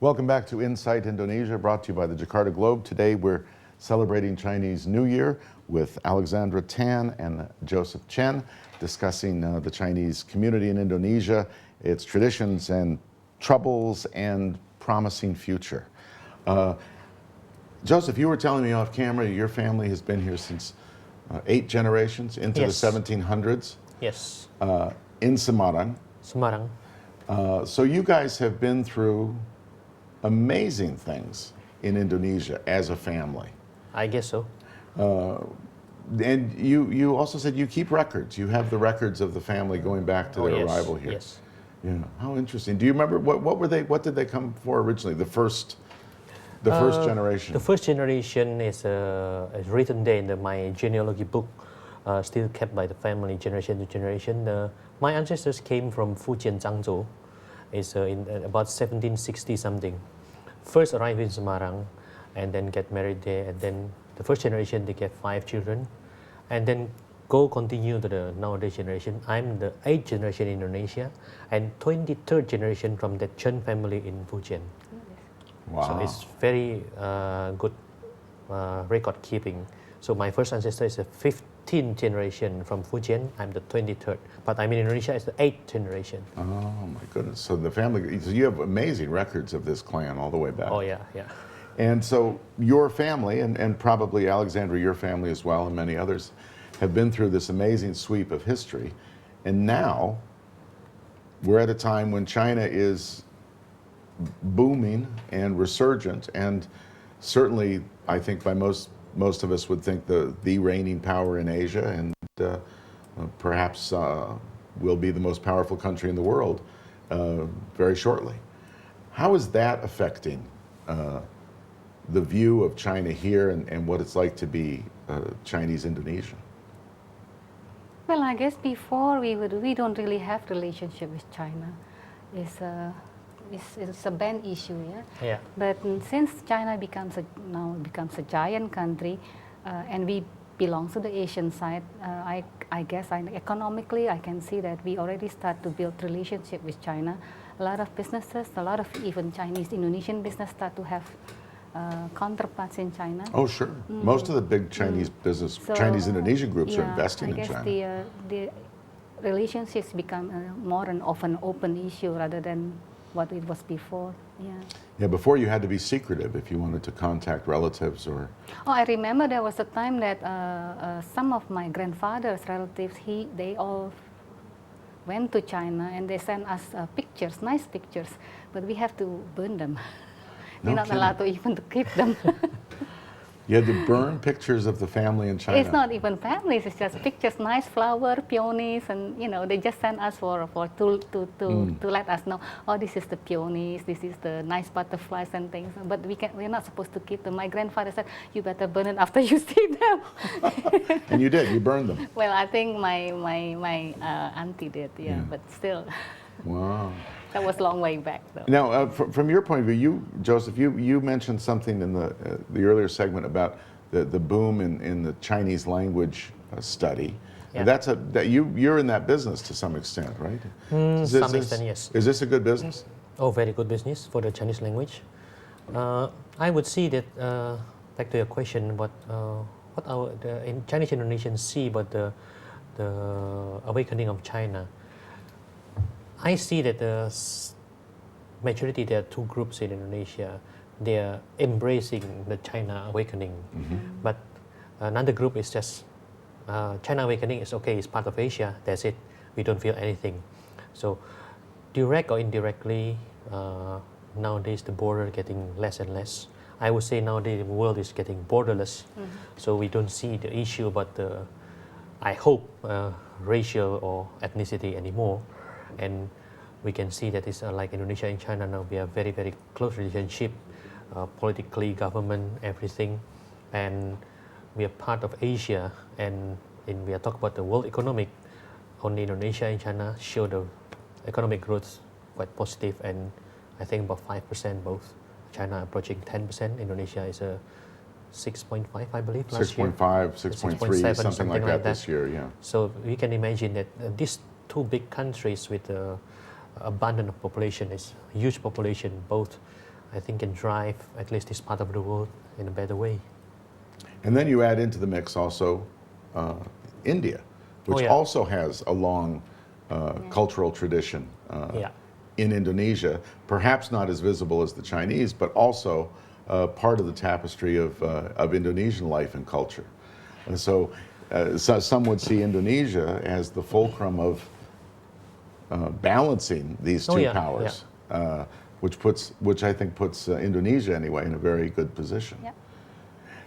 Welcome back to Insight Indonesia, brought to you by the Jakarta Globe. Today we're celebrating Chinese New Year with Alexandra Tan and Joseph Chen, discussing the Chinese community in Indonesia, its traditions and troubles and promising future. Joseph, you were telling me off camera your family has been here since 8 generations, into the 1700s. Yes. In Semarang. Semarang. So you guys have been through amazing things in Indonesia as a family. I guess so. And you also said you keep records. You have the records of the family going back to their arrival here. Yes. Yeah. How interesting. Do you remember what did they come for originally? The first generation. The first generation is written there in my genealogy book, still kept by the family generation to generation. My ancestors came from Fujian, Zhangzhou. It's in about 1760 something. First arrived in Semarang, and then get married there. And then the first generation they get 5 children, and then continue to the nowadays generation. I'm the 8th generation in Indonesia, and 23rd generation from the Chen family in Fujian. Wow. So it's very good record keeping. So my first ancestor is the 15th generation from Fujian. I'm the 23rd, but I'm in Indonesia as the 8th generation. Oh my goodness! So the family, so you have amazing records of this clan all the way back. Oh yeah, yeah. And so your family, and probably Alexandra, your family as well, and many others, have been through this amazing sweep of history, and now we're at a time when China is booming and resurgent, and certainly I think by most of us would think the reigning power in Asia, and perhaps will be the most powerful country in the world very shortly. How is that affecting the view of China here and what it's like to be Chinese Indonesian? Well, I guess before we don't really have relationship with China. It's a band issue, yeah. Yeah. But since China now becomes a giant country, and we belong to the Asian side, I guess economically I can see that we already start to build relationship with China. A lot of businesses, a lot of even Chinese Indonesian business start to have counterparts in China. Oh, sure. Most of the big Chinese business, Chinese Indonesian groups are investing in China. I guess the relationships become more of an open issue rather than what it was before. Yeah. Yeah, before you had to be secretive if you wanted to contact relatives or... Oh, I remember there was a time that some of my grandfather's relatives, they all went to China and they sent us pictures, nice pictures, but we have to burn them. We're not allowed to even to keep them. You had to burn pictures of the family in China? It's not even families, it's just pictures, nice flower, peonies, and they just send us to let us know, oh, this is the peonies, this is the nice butterflies and things, but we're not supposed to keep them. My grandfather said, you better burn it after you see them. And you did, you burned them? Well, I think my auntie did, yeah, but still. Wow. That was a long way back, though. Now, from your point of view, Joseph, you mentioned something in the earlier segment about the boom in the Chinese language study. Yeah. And you're in that business to some extent, right? Some extent, yes. Is this a good business? Oh, very good business for the Chinese language. I would see that, back to your question, what Chinese Indonesians see about the awakening of China. I see that the majority, there are 2 groups in Indonesia. They are embracing the China awakening. But another group is just, China awakening is okay, it's part of Asia, that's it. We don't feel anything. So direct or indirectly, nowadays the border is getting less and less. I would say nowadays the world is getting borderless. So we don't see the issue about I hope, racial or ethnicity anymore. And we can see that it's like Indonesia and China now, we have very, very close relationship, politically, government, everything. And we are part of Asia, and we are talking about the world economic. Only Indonesia and China show the economic growth quite positive, and I think about 5% both. China approaching 10%, Indonesia is a 6.5, I believe, last year. 6.5, 6.3, something like that this year, yeah. So we can imagine that these 2 big countries with abundant population, is huge population, both I think can drive at least this part of the world in a better way. And then you add into the mix also India, which yeah. also has a long cultural tradition Yeah. in Indonesia, perhaps not as visible as the Chinese, but also part of the tapestry of Indonesian life and culture. And so, some would see Indonesia as the fulcrum of balancing these two yeah, powers, which I think puts Indonesia anyway in a very good position. Yeah.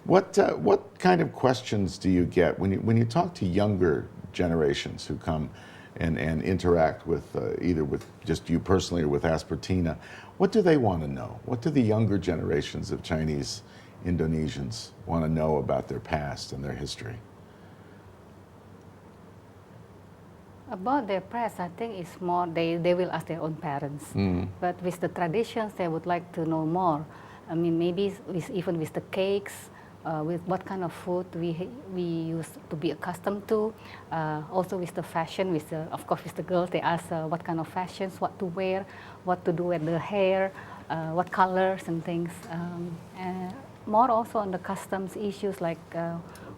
What kind of questions do you get when you talk to younger generations who come and interact with either with just you personally or with ASPERTINA? What do they want to know? What do the younger generations of Chinese Indonesians want to know about their past and their history? About their past, I think it's more they will ask their own parents. But with the traditions, they would like to know more. I mean, maybe even with the cakes, with what kind of food we used to be accustomed to. Also with the fashion, of course with the girls, they ask what kind of fashions, what to wear, what to do with the hair, what colors and things. More also on the customs issues, like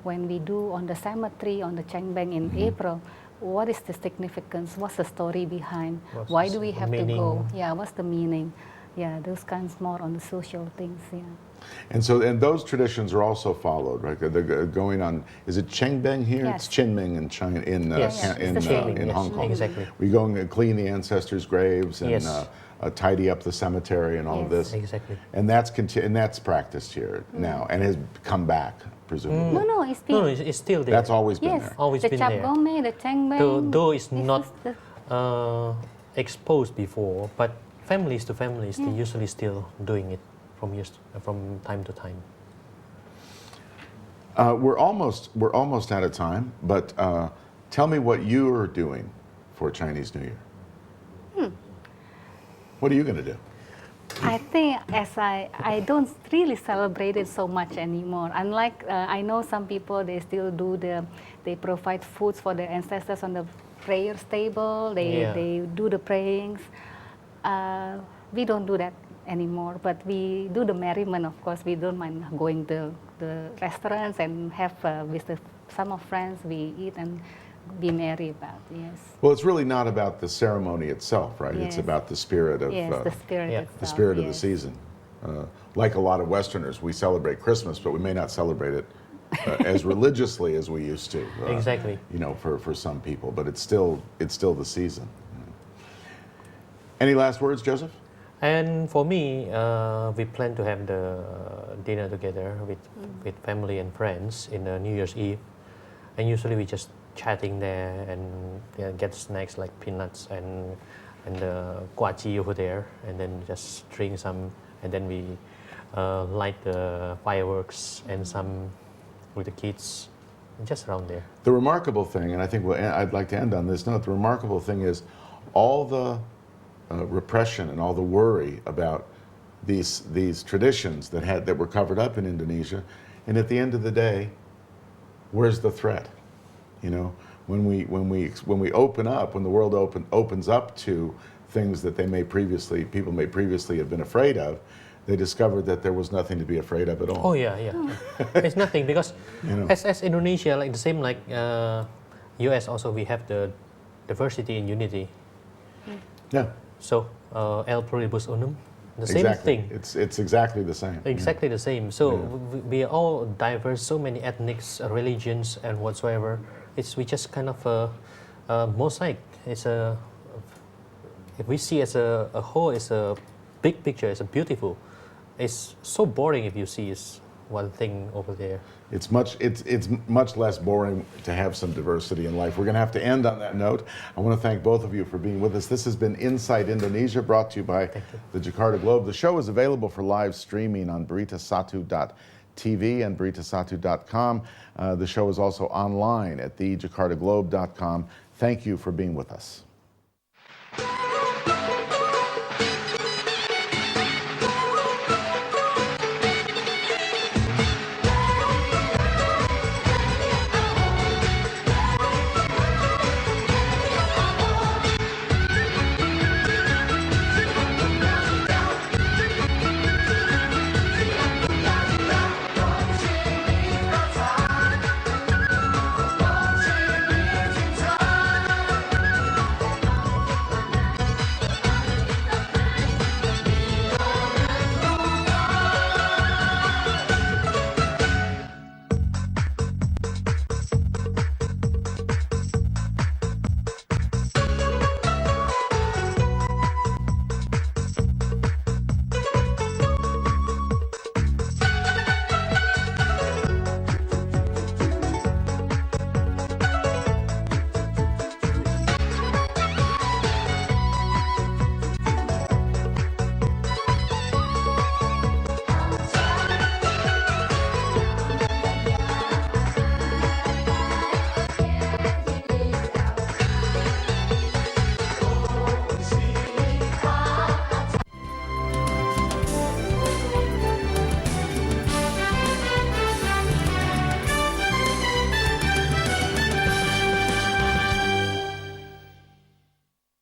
when we do on the cemetery, on the Changbang in April, what is the significance? What's the story behind? Why do we have to go? Yeah, what's the meaning? Yeah, those kinds more on the social things. Yeah. And so, and those traditions are also followed, right? They're going on. Is it Changbang here? Yes. It's Qingming in China, in Qingming, Hong Kong. Exactly. We go and clean the ancestors' graves and Yes. tidy up the cemetery and all of this. Exactly. And that's practiced here now and has come back, presumably. No, it's still. No, it's still there. That's always been Yes, there. Always the been there. Chapgome, the Changbang. Though it's this not is the- exposed before, but families to families, they usually still doing it from time to time. We're almost out of time, but tell me what you are doing for Chinese New Year. What are you going to do? I think as I don't really celebrate it so much anymore. Unlike I know some people, they still do they provide foods for their ancestors on the prayer table. They do the prayings. We don't do that anymore, but we do the merriment. Of course, we don't mind going to the restaurants and have with some of friends. We eat and be merry about. Yes. Well, it's really not about the ceremony itself, right? Yes. It's about the spirit of Yes, the spirit itself. the spirit of the yes. season. Like a lot of Westerners, we celebrate Christmas, but we may not celebrate it as religiously as we used to. Exactly. You know, for some people, but it's still the season. Any last words, Joseph? And for me, we plan to have the dinner together with family and friends in New Year's Eve, and usually we just chatting there and get snacks like peanuts and the guaji over there, and then just drink some, and then we light the fireworks and some with the kids, just around there. The remarkable thing, and I think I'd like to end on this note, the remarkable thing is all the repression and all the worry about these traditions that were covered up in Indonesia, and at the end of the day, where's the threat? You know, when we open up, when the world opens up to things that people may previously have been afraid of, they discovered that there was nothing to be afraid of at all. Oh yeah. It's nothing because as Indonesia, like the same like US also, we have the diversity in unity. Yeah. So El Pluribus Unum, the same Exactly. thing. It's exactly the same. Exactly the same. So we are all diverse, so many ethnics, religions, and whatsoever. We just kind of a mosaic. If we see as a whole, it's a big picture. It's a beautiful. It's so boring if you see it's one thing over there. It's much less boring to have some diversity in life. We're going to have to end on that note. I want to thank both of you for being with us. This has been Inside Indonesia, brought to you by the Jakarta Globe. The show is available for live streaming on beritasatu.tv and beritasatu.com. The show is also online at thejakartaglobe.com. Thank you for being with us.